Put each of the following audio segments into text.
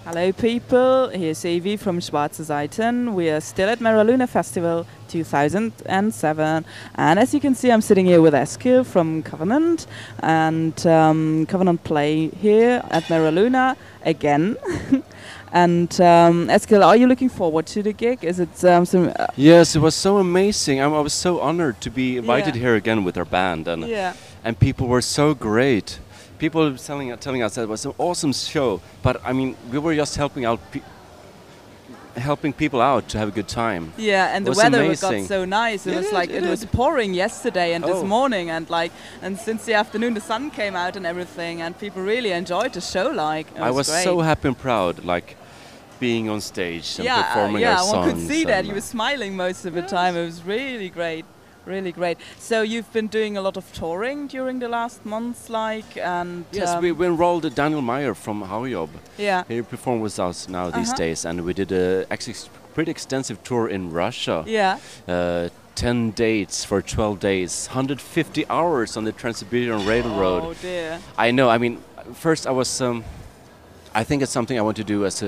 Hello people, here's Avi from Schwarze Seiten. We are still at Mera Luna Festival 2007, and as you can see I'm sitting here with Eskil from Covenant, and Covenant play here at Mera Luna again. And Eskil, are you looking forward to the gig? Is it some... Yes, it was so amazing. I was so honored to be invited here again with our band, and people were so great. People were telling us that it was an awesome show, but I mean, we were just helping people out to have a good time. Yeah, and the weather got so nice. It was pouring yesterday and this morning, and since the afternoon the sun came out and everything, and people really enjoyed the show. I was so happy and proud, being on stage and performing our songs. Yeah, one could see that. You were smiling most of the time. It was really great. Really great. So you've been doing a lot of touring during the last months, and yes, we enrolled Daniel Meyer from Haujob. Yeah, he performed with us now these days, and we did a actually pretty extensive tour in Russia. Yeah, 10 dates for 12 days, 150 hours on the Trans-Siberian Railroad. Oh dear. I know. I mean, first I was. I think it's something I want to do as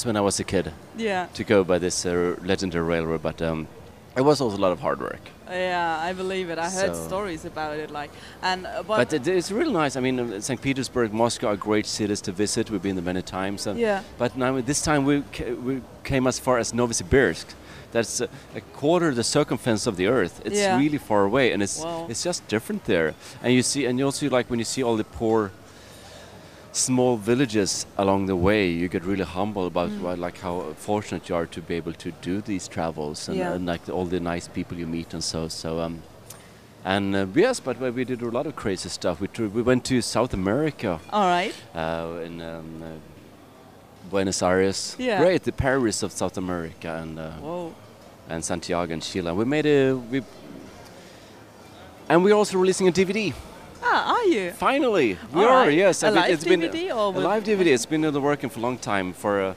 when I was a kid. Yeah. To go by this legendary railroad, but. It was also a lot of hard work. Yeah, I believe it. I heard stories about it, but it's really nice. I mean, St. Petersburg, Moscow are great cities to visit. We've been there many times. But now this time we came as far as Novosibirsk. That's a quarter the circumference of the Earth. It's really far away, and it's just different there. And you also when you see all the poor small villages along the way, you get really humble about how fortunate you are to be able to do these travels and all the nice people you meet and yes, but we did a lot of crazy stuff. We went to South America. All right. In Buenos Aires. Yeah. Great, the Paris of South America and Santiago and Chile. And we're also releasing a DVD. Ah, are you? Finally, we are. Yes, a live it's DVD been or a live DVD. It's been in the working for a long time for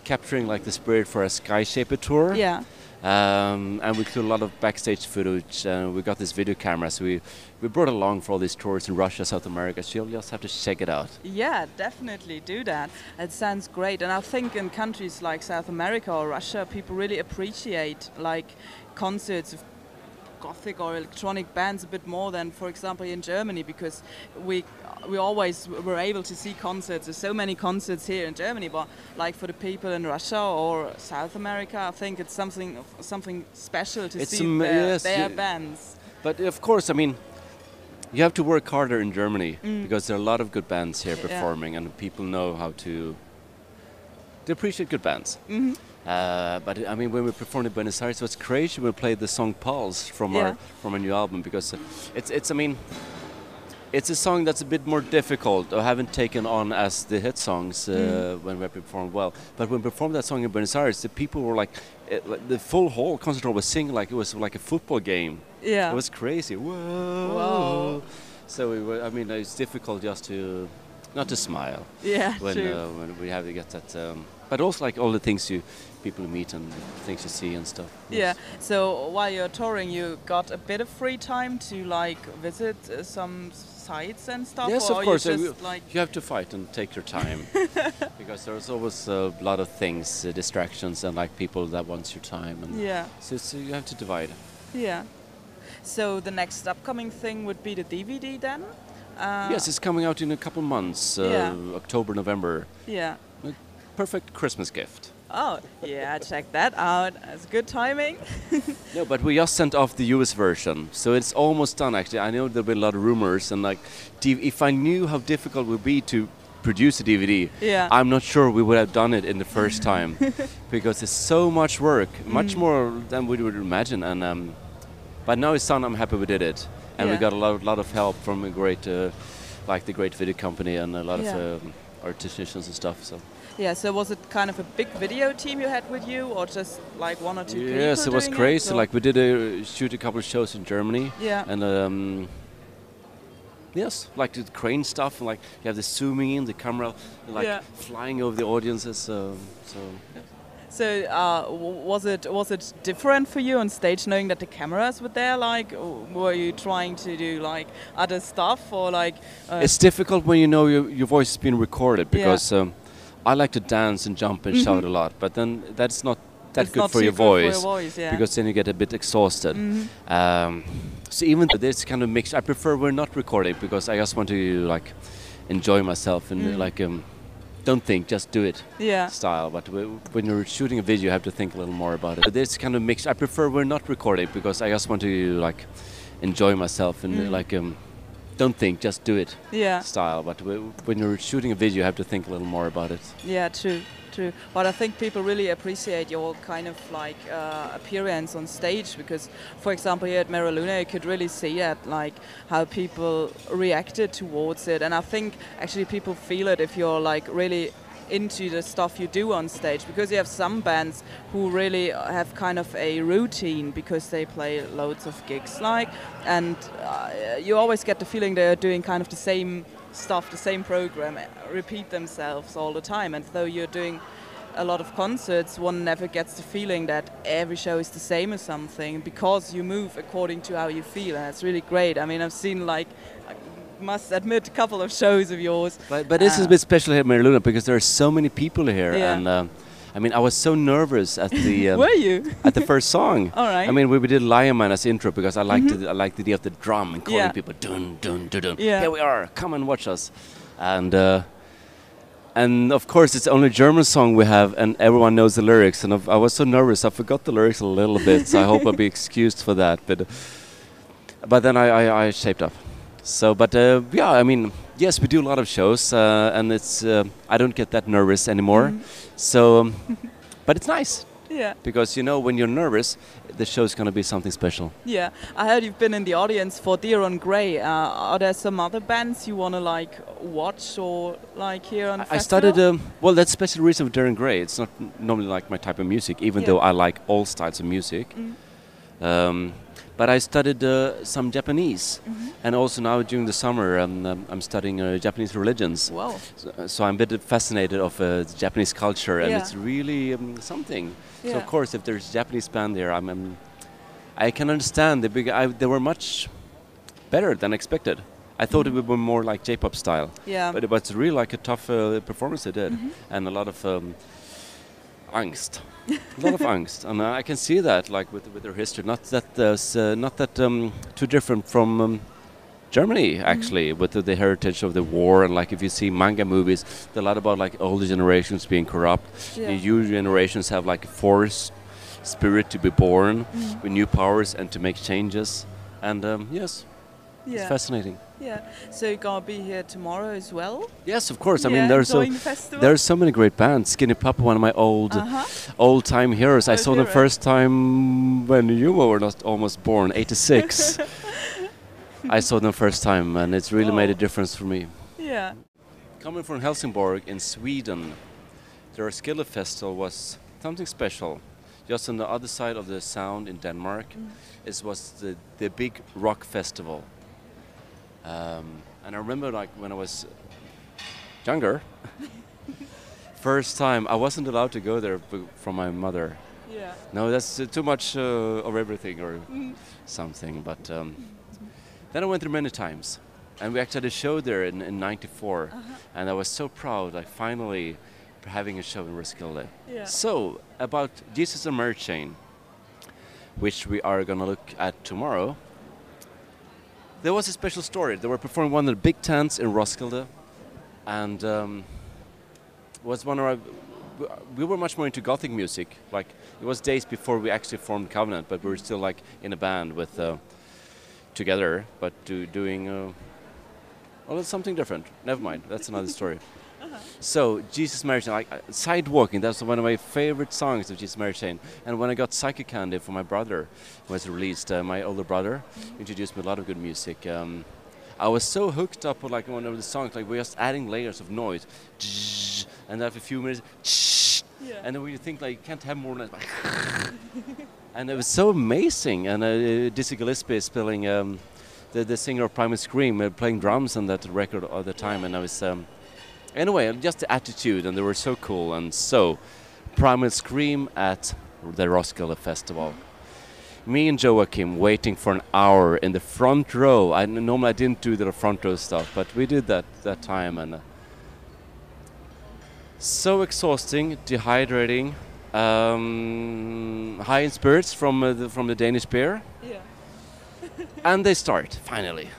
capturing the spirit for a Sky Shaper tour. Yeah. And we did a lot of backstage footage. We got this video camera, so we brought along for all these tours in Russia, South America. So you'll just have to check it out. Yeah, definitely do that. It sounds great, and I think in countries like South America or Russia, people really appreciate concerts of Gothic or electronic bands a bit more than, for example, in Germany, because we always were able to see concerts. There's so many concerts here in Germany, but for the people in Russia or South America, I think it's something special to see their bands. But of course, I mean, you have to work harder in Germany because there are a lot of good bands here performing, and people know how to appreciate good bands. Mm-hmm. But I mean, when we performed in Buenos Aires, it was crazy. We played the song "Pulse" from our new album, because it's a song that's a bit more difficult, or haven't taken on as the hit songs when we performed well. But when we performed that song in Buenos Aires, the people were the full hall concert hall was singing like it was like a football game. Yeah, it was crazy. Whoa! So it's difficult just not to smile. Yeah, when we have to get that. But also all the things people meet and things you see and stuff. Yeah. So while you're touring, you got a bit of free time to visit some sites and stuff. Yes, or of course. You have to fight and take your time because there's always a lot of things, distractions, and people that wants your time. And so you have to divide. Yeah. So the next upcoming thing would be the DVD then. Yes, it's coming out in a couple months, October, November. Yeah. Perfect Christmas gift. Oh, yeah, check that out. It's good timing. No, but we just sent off the US version, so it's almost done actually. I know there'll be a lot of rumors, and if I knew how difficult it would be to produce a DVD, I'm not sure we would have done it in the first time, because it's so much work, much more than we would imagine. And but now it's done. I'm happy we did it, and we got a lot of help from a great, the great video company, and a lot of artisans and stuff. So. Yeah, so was it kind of a big video team you had with you, or just one or two people? Yes, it was crazy. We did shoot a couple of shows in Germany. Yeah. And yes, the crane stuff, and you have the zooming in, the camera, flying over the audiences. So was it different for you on stage, knowing that the cameras were there? Were you trying to do other stuff, or It's difficult when you know your voice is being recorded, because I like to dance and jump and shout a lot, but then that's not that It's good not for too your good for voice, your voice, yeah. because then you get a bit exhausted. So even though this kind of mix, I prefer we're not recording because I just want to like enjoy myself and like don't think, just do it Yeah. style. But when you're shooting a video, you have to think a little more about it. But this kind of mix, I prefer we're not recording because I just want to like enjoy myself and like don't think, just do it Yeah. style. But when you're shooting a video, you have to think a little more about it. Yeah, true. But I think people really appreciate your kind of like appearance on stage because, for example, here at Mera Luna, you could really see that, like how people reacted towards it, and I think actually people feel it if you're like really into the stuff you do on stage, because you have some bands who really have kind of a routine because they play loads of gigs, like, and you always get the feeling they're doing kind of the same stuff, the same program, repeat themselves all the time. And though you're doing a lot of concerts, one never gets the feeling that every show is the same or something, because you move according to how you feel, and it's really great. I mean, I've seen, like, I must admit, a couple of shows of yours. But this is a bit special here at Mera Luna because there are so many people here, Yeah. and I mean, I was so nervous at the Were you? at the first song. All right. I mean, we did Lion Man as intro because I liked I liked the idea of the drum and calling Yeah. people dun dun dun dun. Yeah. Here we are, come and watch us, and of course it's only a German song we have, and everyone knows the lyrics. And I was so nervous, I forgot the lyrics a little bit. So I hope I'll be excused for that. But then I shaped up. So, but yeah, I mean, yes, we do a lot of shows, and it's I don't get that nervous anymore. So, but it's nice. Yeah. Because, you know, when you're nervous, the show's going to be something special. Yeah. I heard you've been in the audience for Deer on Grey. Are there some other bands you want to like watch or like hear on the I festival? started, well, that's a special reason for Deer on Grey. It's not normally like my type of music, even though I like all styles of music. But I studied some Japanese, and also now during the summer I'm studying Japanese religions. Wow. So I'm a bit fascinated of the Japanese culture, and Yeah. it's really something. So Yeah. of course, if there's a Japanese band there, I can understand they were much better than expected. I thought it would be more like J-pop style, Yeah. but it was really like a tough performance they did, and a lot of angst. A lot of angst, and I can see that, like with their history. Not that too different from Germany, actually, with the heritage of the war, and like if you see manga movies, they're a lot about like older generations being corrupt. Yeah. The new generations have like a force spirit to be born with new powers and to make changes. And yes, it's fascinating. Yeah. So you're gonna be here tomorrow as well? Yes, of course. I Yeah, mean, enjoying the festival? there's so many great bands. Skinny Puppy, one of my old time heroes. I saw them hero. first time when you were not almost born, 86. I saw them first time, and it's really made a difference for me. Yeah. Coming from Helsingborg in Sweden, the Roskilde Festival was something special. Just on the other side of the Sound in Denmark, it was the big rock festival. And I remember, like, when I was younger, first time, I wasn't allowed to go there from my mother. Yeah. No, that's too much of everything or something. But then I went there many times. And we actually had a show there in 94. And I was so proud, like, finally having a show in Roskilde. Yeah. So, about Jesus and Mary Chain, which we are going to look at tomorrow. There was a special story. They were performing one of the big tents in Roskilde, and was one of our, we were much more into Gothic music. Like, it was days before we actually formed Covenant, but we were still like in a band with together, but doing well, it's something different. Never mind. That's another story. So, Jesus Mary Chain, like Sidewalking, that's one of my favorite songs of Jesus Mary Chain. And when I got Psychic Candy for my brother, was released, my older brother introduced me a lot of good music. I was so hooked up with like one of the songs, like we're just adding layers of noise, and after a few minutes, and then when you think like you can't have more than that, and it was so amazing. And Dizzy Gillespie is playing the singer of Primal Scream, playing drums on that record all the time, and I was. Anyway, just the attitude, and they were so cool, and so Primal Scream at the Roskilde Festival. Me and Joachim waiting for an hour in the front row. Normally I didn't do the front row stuff, but we did that time, and So exhausting, dehydrating, high in spirits from the Danish beer. Yeah. And they start finally.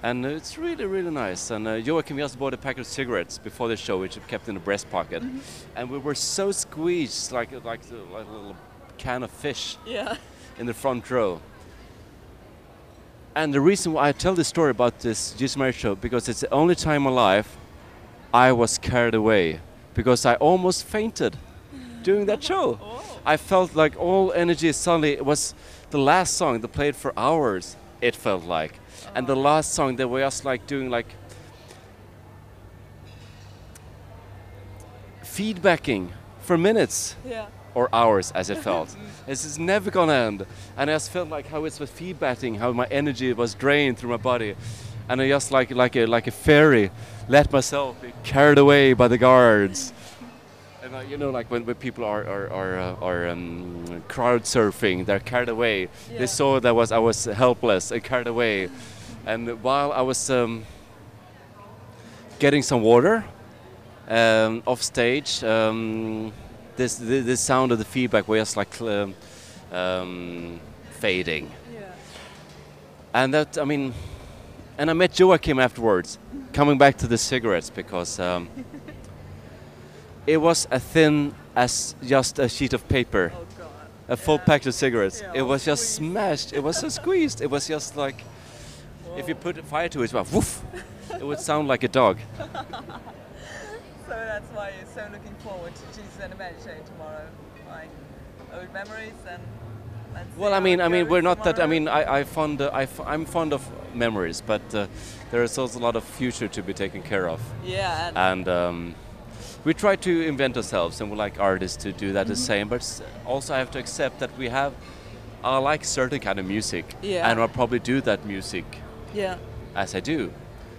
And it's really, really nice. And Joachim just bought a pack of cigarettes before the show, which he kept in the breast pocket. And we were so squeezed, like a little can of fish in the front row. And the reason why I tell this story about this Jesus Marriage show, because it's the only time in my life I was carried away, because I almost fainted during that show. I felt like all energy suddenly, it was the last song they played for hours, it felt like. And the last song, they were just like doing like feedbacking for minutes or hours, as it felt. This is never gonna end. And I just felt like how it was feedbacking, how my energy was drained through my body, and I just like a fairy, let myself be carried away by the guards. And you know, like when people are crowd surfing, they're carried away. They saw that I was helpless and carried away. And while I was getting some water off stage, this sound of the feedback was just like fading. And that, I mean, and I met Joachim afterwards, coming back to the cigarettes, because it was as thin as just a sheet of paper, a full pack of cigarettes. It was just smashed. It was so squeezed. It was just like, if you put fire to it, well, woof, it would sound like a dog. So that's why you're so looking forward to Jesus and the Mary Chain tomorrow, like old memories and. Well, I mean, we're not that. I mean, I'm fond of memories, but there is also a lot of future to be taken care of. Yeah. And we try to invent ourselves, and we like artists to do that the same. But also, I have to accept that I like certain kind of music, and I'll probably do that music. As I do.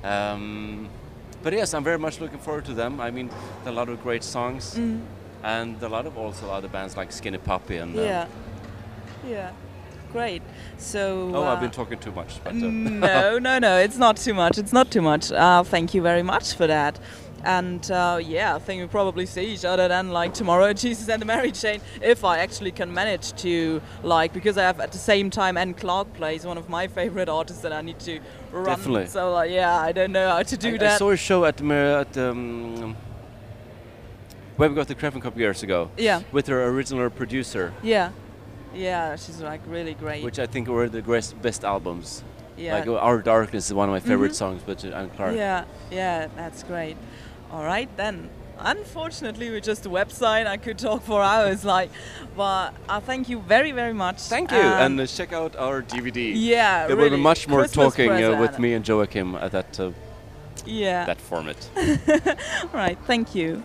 But yes, I'm very much looking forward to them. I mean, there are a lot of great songs, and a lot of also other bands like Skinny Puppy and. Yeah, great. So. Oh, I've been talking too much. But, no, it's not too much. It's not too much. Thank you very much for that. And I think we'll probably see each other then, like tomorrow at Jesus and the Mary Chain, if I actually can manage to, like, because I have at the same time Anne Clark plays, one of my favorite artists that I need to run. Definitely. So like, I don't know how to do that. I saw a show at where we got the Kreffen Cup years ago. With her original producer. Yeah, she's like really great. Which I think were the best albums. Yeah. Like Our Darkness is one of my favorite songs, but Anne Clark. Yeah, that's great. All right then. Unfortunately, with just a website, I could talk for hours. But I thank you very, very much. Thank you, and check out our DVD. Yeah, there really. will be much more Christmas talking with present. me and Joachim at that format. All right. Thank you.